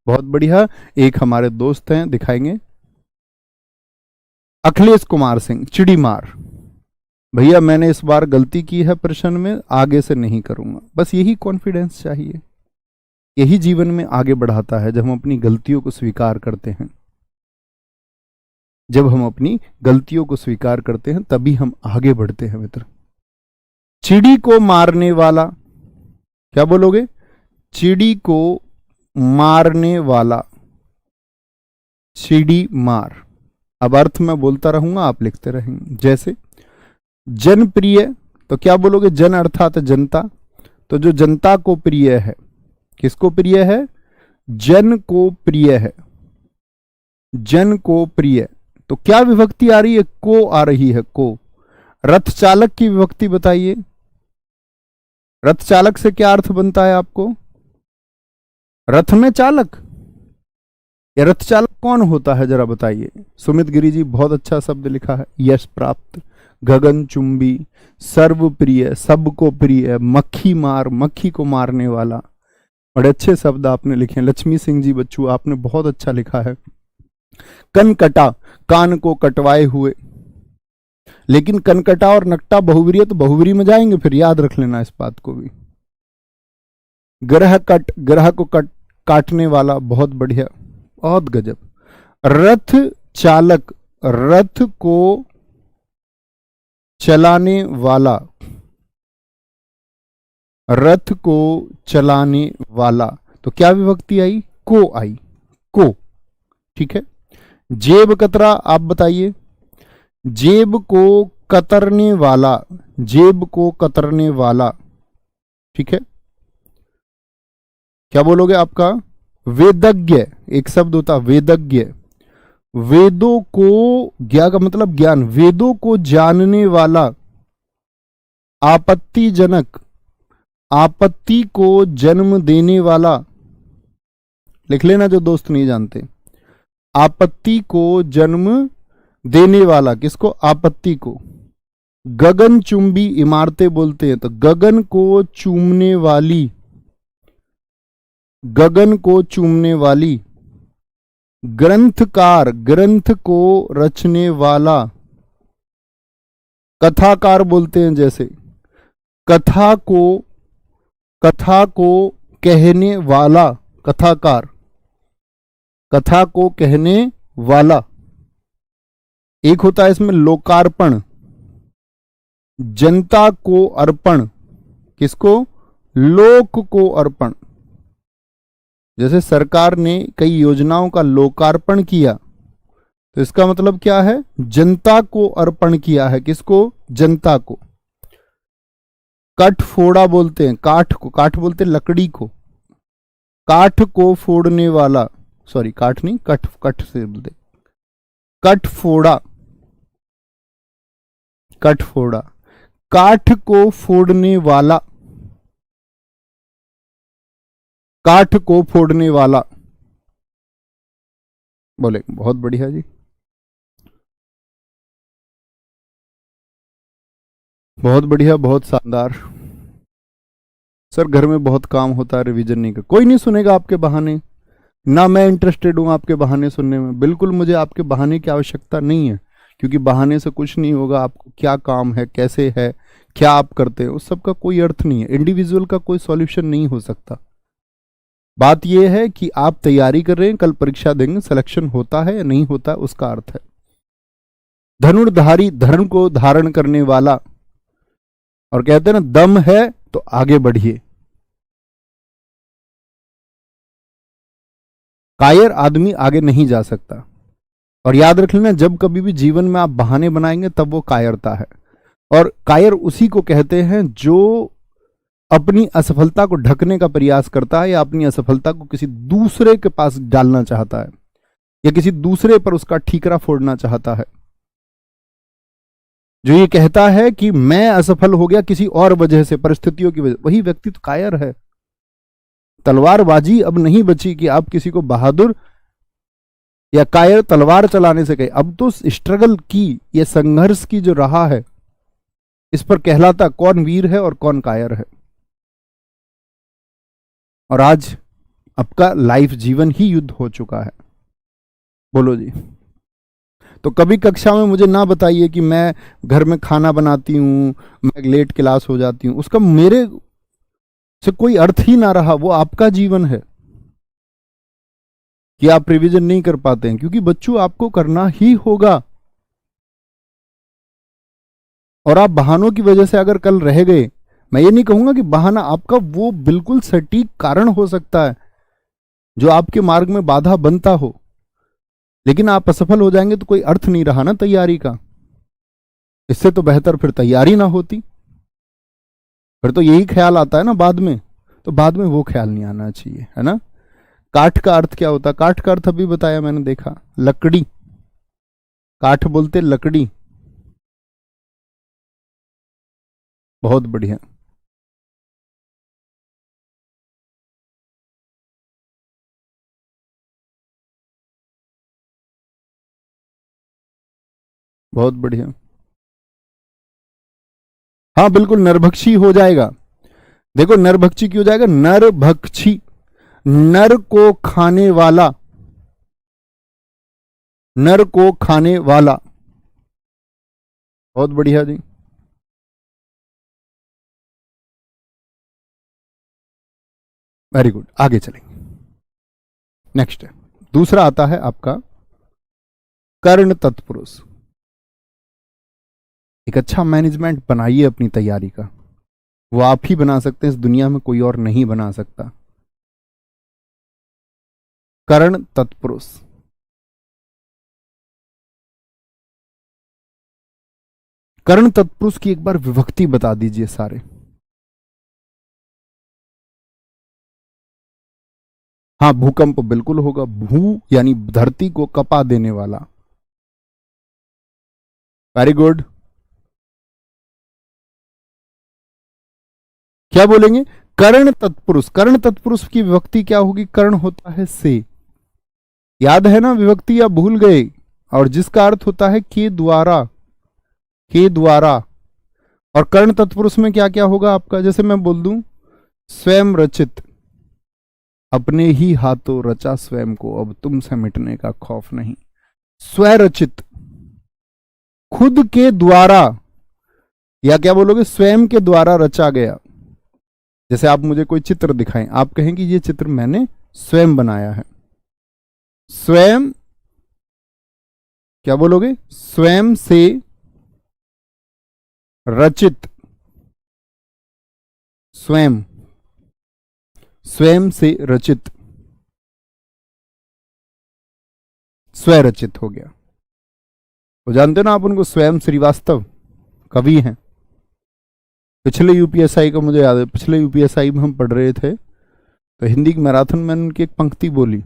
बहुत बढ़िया। एक हमारे दोस्त हैं, दिखाएंगे, अखिलेश कुमार सिंह चिड़ीमार। भैया मैंने इस बार गलती की है प्रश्न में, आगे से नहीं करूंगा, बस यही कॉन्फिडेंस चाहिए। यही जीवन में आगे बढ़ाता है, जब हम अपनी गलतियों को स्वीकार करते हैं। जब हम अपनी गलतियों को स्वीकार करते हैं तभी हम आगे बढ़ते हैं मित्र। चिड़ी को मारने वाला, क्या बोलोगे? चिड़ी को मारने वाला, चिड़ी मार। अब अर्थ मैं बोलता रहूंगा, आप लिखते रहेंगे। जैसे जनप्रिय, तो क्या बोलोगे? जन अर्थात जनता, तो जो जनता को प्रिय है, किसको प्रिय है? जन को प्रिय है, जन को प्रिय। तो क्या विभक्ति आ रही है? को आ रही है, को। रथ चालक की विभक्ति बताइए। रथ चालक से क्या अर्थ बनता है आपको? रथ में चालक, या रथ चालक कौन होता है जरा बताइए। सुमित गिरी जी बहुत अच्छा शब्द लिखा है, यश प्राप्त, गगनचुंबी, सर्वप्रिय, सबको प्रिय, मक्खी मार, मक्खी को मारने वाला। बड़े अच्छे शब्द आपने लिखे हैं। लक्ष्मी सिंह जी बच्चू, आपने बहुत अच्छा लिखा है। कनकटा, कान को कटवाए हुए। लेकिन कनकटा और नकटा बहुव्रीहि है, तो बहुव्रीहि में जाएंगे, फिर याद रख लेना इस बात को भी। ग्रह कट, ग्रह को काटने वाला, बहुत बढ़िया, बहुत गजब। रथ चालक, रथ को चलाने वाला, रथ को चलाने वाला। तो क्या विभक्ति आई? को आई, को। ठीक है। जेब कतरा, आप बताइए। जेब को कतरने वाला, जेब को कतरने वाला। ठीक है। क्या बोलोगे आपका? वेदज्ञ, एक शब्द होता वेदज्ञ। वेदों को, ज्ञा का मतलब ज्ञान, वेदों को जानने वाला। आपत्तिजनक, आपत्ति को जन्म देने वाला। लिख लेना जो दोस्त नहीं जानते। आपत्ति को जन्म देने वाला, किसको? आपत्ति को। गगनचुंबी इमारतें बोलते हैं, तो गगन को चूमने वाली, गगन को चूमने वाली। ग्रंथकार, ग्रंथ को रचने वाला। कथाकार बोलते हैं, जैसे कथा को, कथा को कहने वाला, कथाकार, कथा को कहने वाला। एक होता है इसमें लोकार्पण, जनता को अर्पण, किसको? लोक को अर्पण। जैसे सरकार ने कई योजनाओं का लोकार्पण किया, तो इसका मतलब क्या है? जनता को अर्पण किया है, किसको? जनता को। कटफोड़ा बोलते हैं, काठ को, काठ बोलते हैं लकड़ी को, काठ को फोड़ने वाला, सॉरी काठ नहीं, कट, कट से बोलते, कटफोड़ा, कटफोड़ा। काठ को फोड़ने वाला, काठ को फोड़ने वाला। बोले बहुत बढ़िया जी, बहुत बढ़िया, बहुत शानदार। सर घर में बहुत काम होता है, रिवीजन नहीं कर, कोई नहीं सुनेगा आपके बहाने, ना मैं इंटरेस्टेड हूं आपके बहाने सुनने में। बिल्कुल मुझे आपके बहाने की आवश्यकता नहीं है, क्योंकि बहाने से कुछ नहीं होगा। आपको क्या काम है, कैसे है, क्या आप करते हैं, उस सब का कोई अर्थ नहीं है। इंडिविजुअल का कोई सॉल्यूशन नहीं हो सकता। बात यह है कि आप तैयारी कर रहे हैं, कल परीक्षा देंगे, सिलेक्शन होता है या नहीं होता है, उसका अर्थ है। धनुर्धारी, धर्म को धारण करने वाला, और कहते हैं ना दम है तो आगे बढ़िए। कायर आदमी आगे नहीं जा सकता। और याद रख लेना, जब कभी भी जीवन में आप बहाने बनाएंगे तब वो कायरता है। और कायर उसी को कहते हैं जो अपनी असफलता को ढकने का प्रयास करता है, या अपनी असफलता को किसी दूसरे के पास डालना चाहता है, या किसी दूसरे पर उसका ठीकरा फोड़ना चाहता है। जो ये कहता है कि मैं असफल हो गया किसी और वजह से, परिस्थितियों की वजह, वही व्यक्ति तो कायर है। तलवारबाजी अब नहीं बची कि आप किसी को बहादुर या कायर तलवार चलाने से कहे। अब तो स्ट्रगल की, ये संघर्ष की जो रहा है, इस पर कहलाता कौन वीर है और कौन कायर है। और आज आपका लाइफ जीवन ही युद्ध हो चुका है। बोलो जी। तो कभी कक्षा में मुझे ना बताइए कि मैं घर में खाना बनाती हूं, मैं लेट क्लास हो जाती हूं, उसका मेरे से कोई अर्थ ही ना रहा, वो आपका जीवन है कि आप रिवीजन नहीं कर पाते हैं, क्योंकि बच्चों आपको करना ही होगा। और आप बहानों की वजह से अगर कल रह गए, मैं ये नहीं कहूंगा कि बहाना आपका वो बिल्कुल सटीक कारण हो सकता है जो आपके मार्ग में बाधा बनता हो, लेकिन आप असफल हो जाएंगे तो कोई अर्थ नहीं रहा ना तैयारी का। इससे तो बेहतर फिर तैयारी ना होती। फिर तो यही ख्याल आता है ना बाद में, तो बाद में वो ख्याल नहीं आना चाहिए, है ना। काठ का अर्थ क्या होता है? काठ का अर्थ अभी बताया मैंने, देखा, लकड़ी। काठ बोलते लकड़ी। बहुत बढ़िया। बहुत बढ़िया। हाँ बिल्कुल, नरभक्षी हो जाएगा। देखो नरभक्षी क्यों हो जाएगा? नरभक्षी, नर को खाने वाला, नर को खाने वाला। बहुत बढ़िया जी। वेरी गुड, आगे चलेंगे। नेक्स्ट है, दूसरा आता है आपका कर्ण तत्पुरुष। एक अच्छा मैनेजमेंट बनाइए अपनी तैयारी का, वो आप ही बना सकते हैं, इस दुनिया में कोई और नहीं बना सकता। कर्ण तत्पुरुष। कर्ण तत्पुरुष की एक बार विभक्ति बता दीजिए सारे। हाँ, भूकंप बिल्कुल होगा। भू यानी धरती को कपा देने वाला। Very good. क्या बोलेंगे? कर्ण तत्पुरुष। कर्ण तत्पुरुष की विभक्ति क्या होगी? कर्ण होता है से, याद है ना विभक्ति, या भूल गए? और जिसका अर्थ होता है के द्वारा, के द्वारा। और कर्ण तत्पुरुष में क्या क्या होगा आपका? जैसे मैं बोल दूं स्वयं रचित, अपने ही हाथों रचा स्वयं को, अब तुमसे मिटने का खौफ नहीं। स्वरचित, खुद के द्वारा, या क्या बोलोगे? स्वयं के द्वारा रचा गया। जैसे आप मुझे कोई चित्र दिखाएं, आप कहें कि ये चित्र मैंने स्वयं बनाया है। स्वयं, क्या बोलोगे? स्वयं से रचित, स्वयं, स्वयं से रचित, स्वरचित हो गया। वो जानते हो ना आप उनको, स्वयं श्रीवास्तव कवि हैं। पिछले यूपीएसआई का मुझे याद है, पिछले यूपीएसआई में हम पढ़ रहे थे, तो हिंदी की मैराथन में उनकी एक पंक्ति बोली,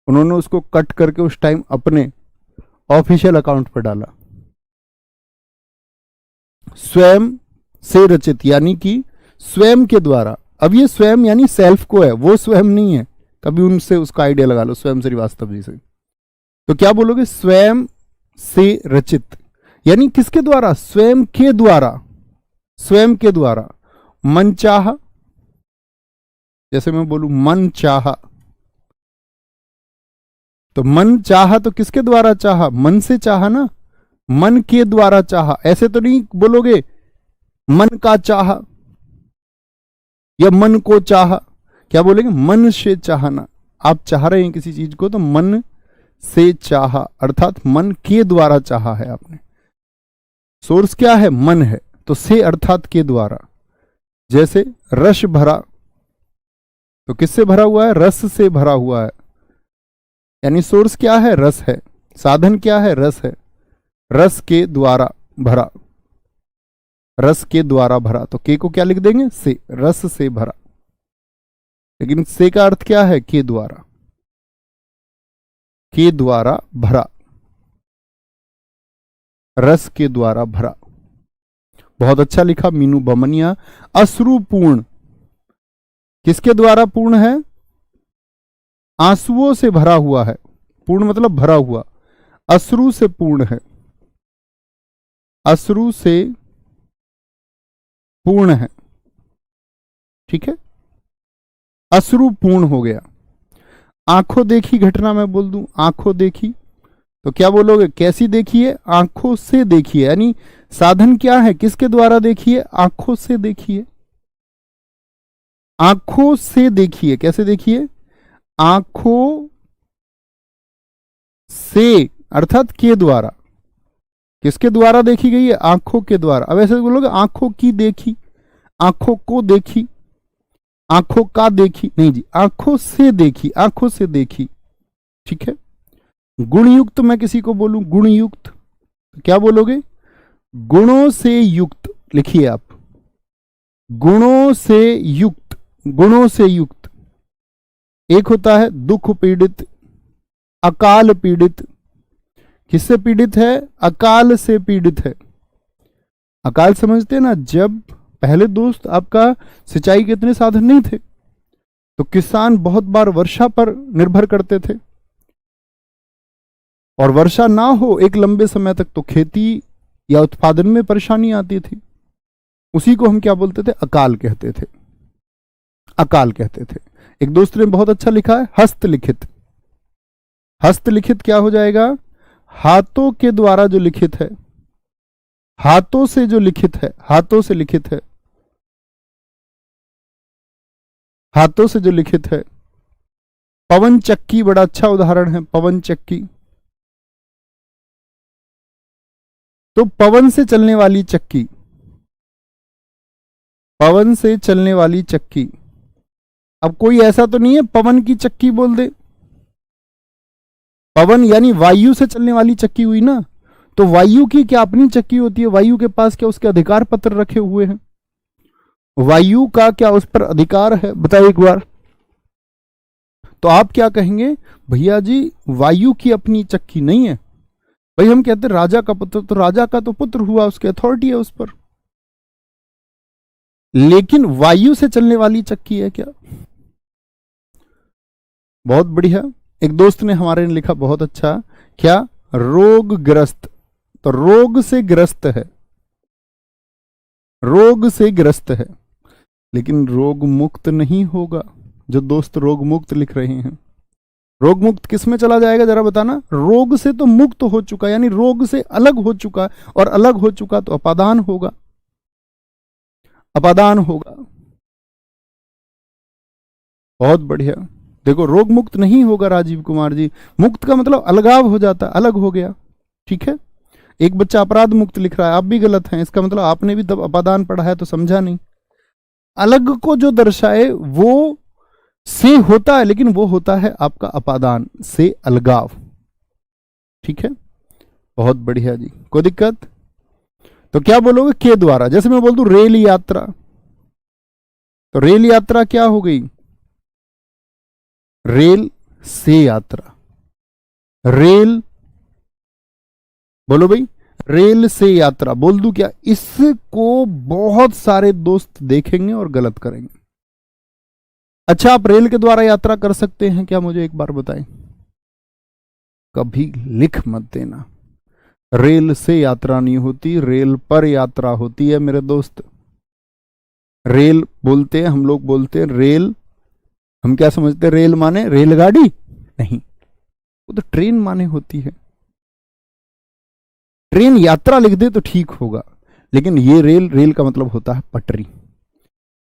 उन्होंने उसको कट करके उस टाइम अपने ऑफिशियल अकाउंट पर डाला। स्वयं से रचित यानी कि स्वयं के द्वारा। अब ये स्वयं यानी सेल्फ को है, वो स्वयं नहीं है। कभी उनसे उसका आइडिया लगा लो, स्वयं श्रीवास्तव जी से। तो क्या बोलोगे? स्वयं से रचित यानी किसके द्वारा? स्वयं के द्वारा, स्वयं के द्वारा। मन चाह, जैसे मैं बोलूं मन चाह, तो मन चाह तो किसके द्वारा चाहा? मन से चाहा ना, मन के द्वारा चाहा। ऐसे तो नहीं बोलोगे मन का चाहा या मन को चाहा। क्या बोलेंगे? मन से चाहना। आप चाह रहे हैं किसी चीज को तो मन से चाहा, अर्थात मन के द्वारा चाहा है आपने। सोर्स क्या है? मन है, तो से अर्थात के द्वारा। जैसे रस भरा, तो किससे भरा हुआ है? रस से भरा हुआ है, यानी सोर्स क्या है? रस है। साधन क्या है? रस है। रस के द्वारा भरा, रस के द्वारा भरा, तो के को क्या लिख देंगे? से, रस से भरा। लेकिन से का अर्थ क्या है? के द्वारा, के द्वारा भरा, रस के द्वारा भरा। बहुत अच्छा लिखा मीनू बमनिया। अश्रुपूर्ण, किसके द्वारा पूर्ण है? आंसुओं से भरा हुआ है। पूर्ण मतलब भरा हुआ, अश्रु से पूर्ण है, अश्रु से पूर्ण है। ठीक है, अश्रु पूर्ण हो गया। आंखों देखी घटना मैं बोल दूं, आंखों देखी, तो क्या बोलोगे? कैसी देखी है? आंखों से देखी है, यानी साधन क्या है? किसके द्वारा देखी है? आंखों से देखी है। आंखों से देखिए, कैसे देखिए, आंखों से अर्थात के द्वारा, किसके द्वारा देखी गई है, आंखों के द्वारा। अब ऐसे बोलोगे आंखों की देखी, आंखों को देखी, आंखों का देखी, नहीं जी, आंखों से देखी, आंखों से देखी, ठीक है। गुणयुक्त मैं किसी को बोलूं गुणयुक्त, तो क्या बोलोगे, गुणों से युक्त, लिखिए आप, गुणों से युक्त, गुणों से युक्त। एक होता है दुख पीड़ित, अकाल पीड़ित, किससे पीड़ित है, अकाल से पीड़ित है। अकाल समझते हैं ना, जब पहले दोस्त आपका सिंचाई के इतने साधन नहीं थे तो किसान बहुत बार वर्षा पर निर्भर करते थे, और वर्षा ना हो एक लंबे समय तक तो खेती या उत्पादन में परेशानी आती थी। उसी को हम क्या बोलते थे, अकाल कहते थे, अकाल कहते थे। एक दोस्त ने बहुत अच्छा लिखा है, हस्तलिखित। हस्तलिखित क्या हो जाएगा, हाथों के द्वारा जो लिखित है, हाथों से जो लिखित है, हाथों से लिखित है, हाथों से जो लिखित है। पवन चक्की बड़ा अच्छा उदाहरण है, पवन चक्की। तो पवन से चलने वाली चक्की, पवन से चलने वाली चक्की। अब कोई ऐसा तो नहीं है पवन की चक्की बोल दे, पवन यानी वायु से चलने वाली चक्की हुई ना, तो वायु की क्या अपनी चक्की होती है, वायु के पास क्या उसके अधिकार पत्र रखे हुए हैं, वायु का क्या उस पर अधिकार है, बताइए एक बार। तो आप क्या कहेंगे, भैया जी वायु की अपनी चक्की नहीं है। भाई हम कहते हैं राजा का पुत्र, तो राजा का तो पुत्र हुआ, उसकी अथॉरिटी है उस पर, लेकिन वायु से चलने वाली चक्की है क्या। बहुत बढ़िया। एक दोस्त ने हमारे ने लिखा बहुत अच्छा, क्या, रोगग्रस्त, तो रोग से ग्रस्त है, रोग से ग्रस्त है, लेकिन रोग मुक्त नहीं होगा। जो दोस्त रोग मुक्त लिख रहे हैं, रोग मुक्त किस में चला जाएगा जरा बताना, रोग से तो मुक्त हो चुका, यानी रोग से अलग हो चुका, और अलग हो चुका तो अपादान होगा, अपादान होगा। बहुत बढ़िया। देखो रोग मुक्त नहीं होगा राजीव कुमार जी, मुक्त का मतलब अलगाव हो जाता, अलग हो गया, ठीक है। एक बच्चा अपराध मुक्त लिख रहा है, आप भी गलत हैं, इसका मतलब आपने भी तब अपादान पढ़ा है तो समझा नहीं। अलग को जो दर्शाए वो से होता है, लेकिन वो होता है आपका अपादान, से अलगाव, ठीक है। बहुत बढ़िया जी, कोई दिक्कत। तो क्या बोलोगे, के द्वारा। जैसे मैं बोल दूं रेल यात्रा, तो रेल यात्रा क्या हो गई, रेल से यात्रा, रेल, बोलो भाई, रेल से यात्रा बोल दूं क्या, इसको बहुत सारे दोस्त देखेंगे और गलत करेंगे। अच्छा आप रेल के द्वारा यात्रा कर सकते हैं क्या, मुझे एक बार बताएं। कभी लिख मत देना, रेल से यात्रा नहीं होती, रेल पर यात्रा होती है मेरे दोस्त। रेल बोलते हैं हम लोग, बोलते हैं रेल, हम क्या समझते हैं, रेल माने रेलगाड़ी, नहीं, वो तो ट्रेन माने होती है। ट्रेन यात्रा लिख दे तो ठीक होगा, लेकिन ये रेल, रेल का मतलब होता है पटरी।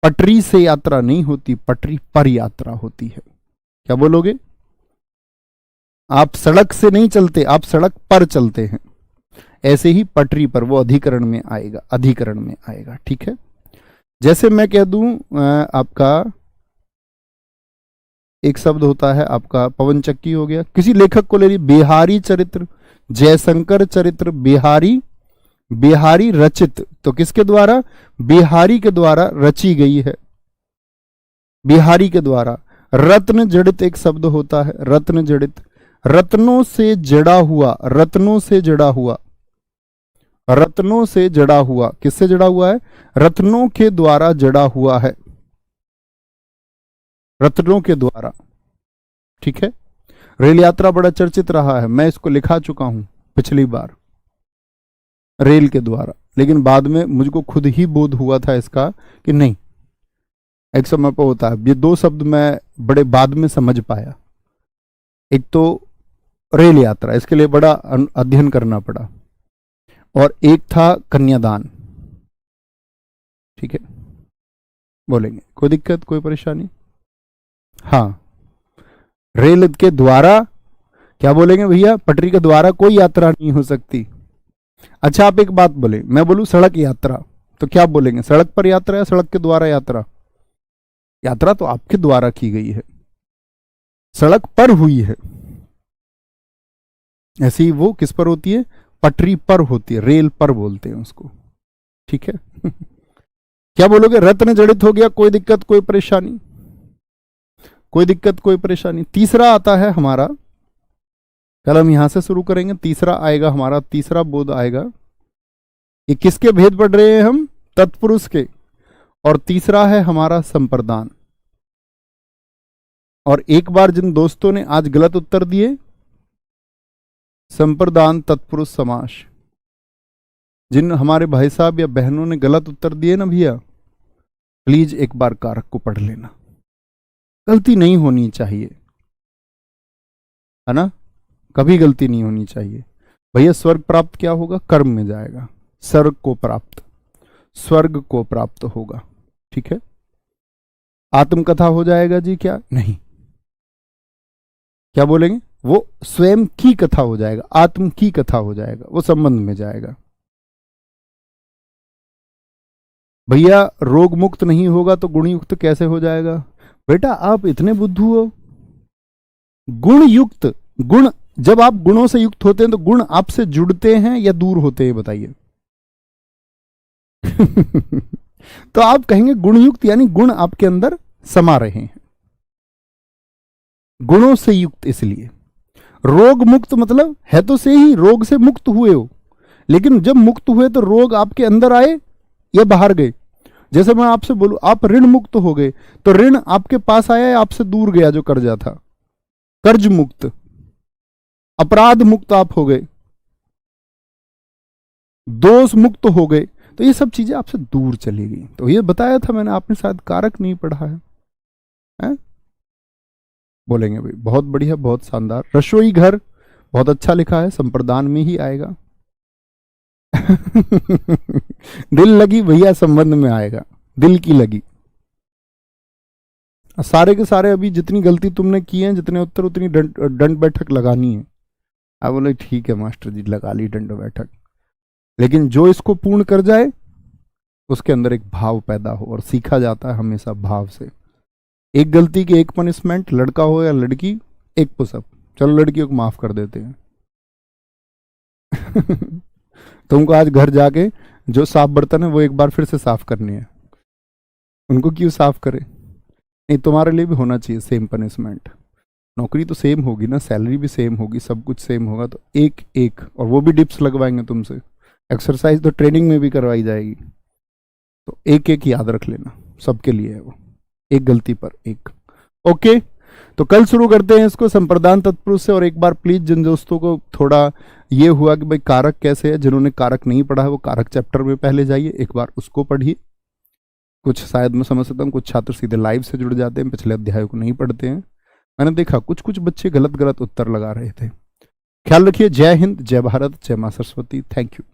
पटरी से यात्रा नहीं होती, पटरी पर यात्रा होती है। क्या बोलोगे, आप सड़क से नहीं चलते, आप सड़क पर चलते हैं, ऐसे ही पटरी पर, वो अधिकरण में आएगा, अधिकरण में आएगा, ठीक है। जैसे मैं कह दूं आपका एक शब्द होता है आपका पवन चक्की हो गया, किसी लेखक को ले ली, बिहारी चरित्र, जयशंकर चरित्र, बिहारी, बिहारी रचित, तो किसके द्वारा, बिहारी के द्वारा रची गई है, बिहारी के द्वारा। रत्न जड़ित एक शब्द होता है, रत्न जड़ित, रत्नों से जड़ा हुआ, रत्नों से जड़ा हुआ, रत्नों से जड़ा हुआ, किससे जड़ा हुआ है, रत्नों के द्वारा जड़ा हुआ है, रत्नों के द्वारा, ठीक है। रेल यात्रा बड़ा चर्चित रहा है, मैं इसको लिखा चुका हूं पिछली बार, रेल के द्वारा, लेकिन बाद में मुझको खुद ही बोध हुआ था इसका कि नहीं, एक समय पर होता है। ये दो शब्द मैं बड़े बाद में समझ पाया, एक तो रेल यात्रा, इसके लिए बड़ा अध्ययन करना पड़ा, और एक था कन्यादान, ठीक है। बोलेंगे? कोई दिक्कत, कोई परेशानी? हाँ, रेल के द्वारा क्या बोलेंगे भैया? पटरी के द्वारा कोई यात्रा नहीं हो सकती। अच्छा, आप एक बात बोले, मैं बोलूं सड़क यात्रा, तो क्या बोलेंगे? सड़क पर यात्रा या सड़क के द्वारा यात्रा? यात्रा तो आपके द्वारा की गई है, सड़क पर हुई है। ऐसी ही वो किस पर होती है? पटरी पर होती है, रेल पर बोलते हैं उसको। ठीक है। क्या बोलोगे? रत्न जड़ित हो गया, कोई दिक्कत, कोई परेशानी? कोई दिक्कत, कोई परेशानी? तीसरा आता है हमारा, कल हम यहां से शुरू करेंगे। तीसरा आएगा हमारा, तीसरा बोध आएगा। ये किसके भेद पढ़ रहे हैं हम? तत्पुरुष के। और तीसरा है हमारा संप्रदान। और एक बार जिन दोस्तों ने आज गलत उत्तर दिए, संप्रदान तत्पुरुष समास, जिन हमारे भाई साहब या बहनों ने गलत उत्तर दिए ना भैया, प्लीज एक बार कारक को पढ़ लेना। गलती नहीं होनी चाहिए, है ना? कभी गलती नहीं होनी चाहिए भैया। स्वर्ग प्राप्त क्या होगा? कर्म में जाएगा। स्वर्ग को प्राप्त, स्वर्ग को प्राप्त होगा। ठीक है। आत्मकथा हो जाएगा जी? क्या नहीं, क्या बोलेंगे? वो स्वयं की कथा हो जाएगा, आत्म की कथा हो जाएगा, वो संबंध में जाएगा। भैया रोग मुक्त नहीं होगा तो गुण युक्त कैसे हो जाएगा? बेटा आप इतने बुद्धू हो। गुण युक्त, गुण, जब आप गुणों से युक्त होते हैं तो गुण आपसे जुड़ते हैं या दूर होते हैं? बताइए। तो आप कहेंगे गुण युक्त, यानी गुण आपके अंदर समा रहे हैं, गुणों से युक्त। इसलिए रोग मुक्त मतलब है तो से ही रोग से मुक्त हुए हो, लेकिन जब मुक्त हुए तो रोग आपके अंदर आए या बाहर गए? जैसे मैं आपसे बोलूं आप ऋण मुक्त हो गए, तो ऋण आपके पास आया या आपसे दूर गया जो कर्जा था? कर्ज मुक्त, अपराध मुक्त आप हो गए, दोष मुक्त हो गए, तो ये सब चीजें आपसे दूर चली गई। तो ये बताया था मैंने, आपने शायद कारक नहीं पढ़ा है? बोलेंगे भाई बहुत बढ़िया, बहुत शानदार। रसोई घर बहुत अच्छा लिखा है, संप्रदान में ही आएगा। दिल लगी भैया संबंध में आएगा, दिल की लगी। सारे के सारे अभी जितनी गलती तुमने की है, जितने उत्तर, उतनी दंड बैठक लगानी है। आप बोले ठीक है मास्टर जी, लगा ली दंड बैठक, लेकिन जो इसको पूर्ण कर जाए उसके अंदर एक भाव पैदा हो, और सीखा जाता है हमेशा भाव से। एक गलती की एक पनिशमेंट, लड़का हो या लड़की एक पुशअप, चलो लड़कियों को माफ कर देते हैं। तुमको आज घर जाके जो साफ बर्तन है वो एक बार फिर से साफ करनी है, उनको क्यों साफ करे? नहीं, तुम्हारे लिए भी होना चाहिए सेम पनिशमेंट। नौकरी तो सेम होगी ना, सैलरी भी सेम होगी, सब कुछ सेम होगा, तो एक एक, और वो भी डिप्स लगवाएंगे तुमसे। एक्सरसाइज तो ट्रेनिंग में भी करवाई जाएगी, तो एक एक याद रख लेना, सबके लिए है वो, एक गलती पर एक। ओके, तो कल शुरू करते हैं इसको संप्रदान तत्पुरुष से। और एक बार प्लीज जिन दोस्तों को थोड़ा ये हुआ कि भाई कारक कैसे है, जिन्होंने कारक नहीं पढ़ा है वो कारक चैप्टर में पहले जाइए, एक बार उसको पढ़िए। कुछ शायद मैं समझ सकता हूँ, कुछ छात्र सीधे लाइव से जुड़ जाते हैं, पिछले अध्याय को नहीं पढ़ते हैं। मैंने देखा कुछ कुछ बच्चे गलत गलत उत्तर लगा रहे थे। ख्याल रखिए। जय हिंद, जय भारत, जय मां सरस्वती। Thank you.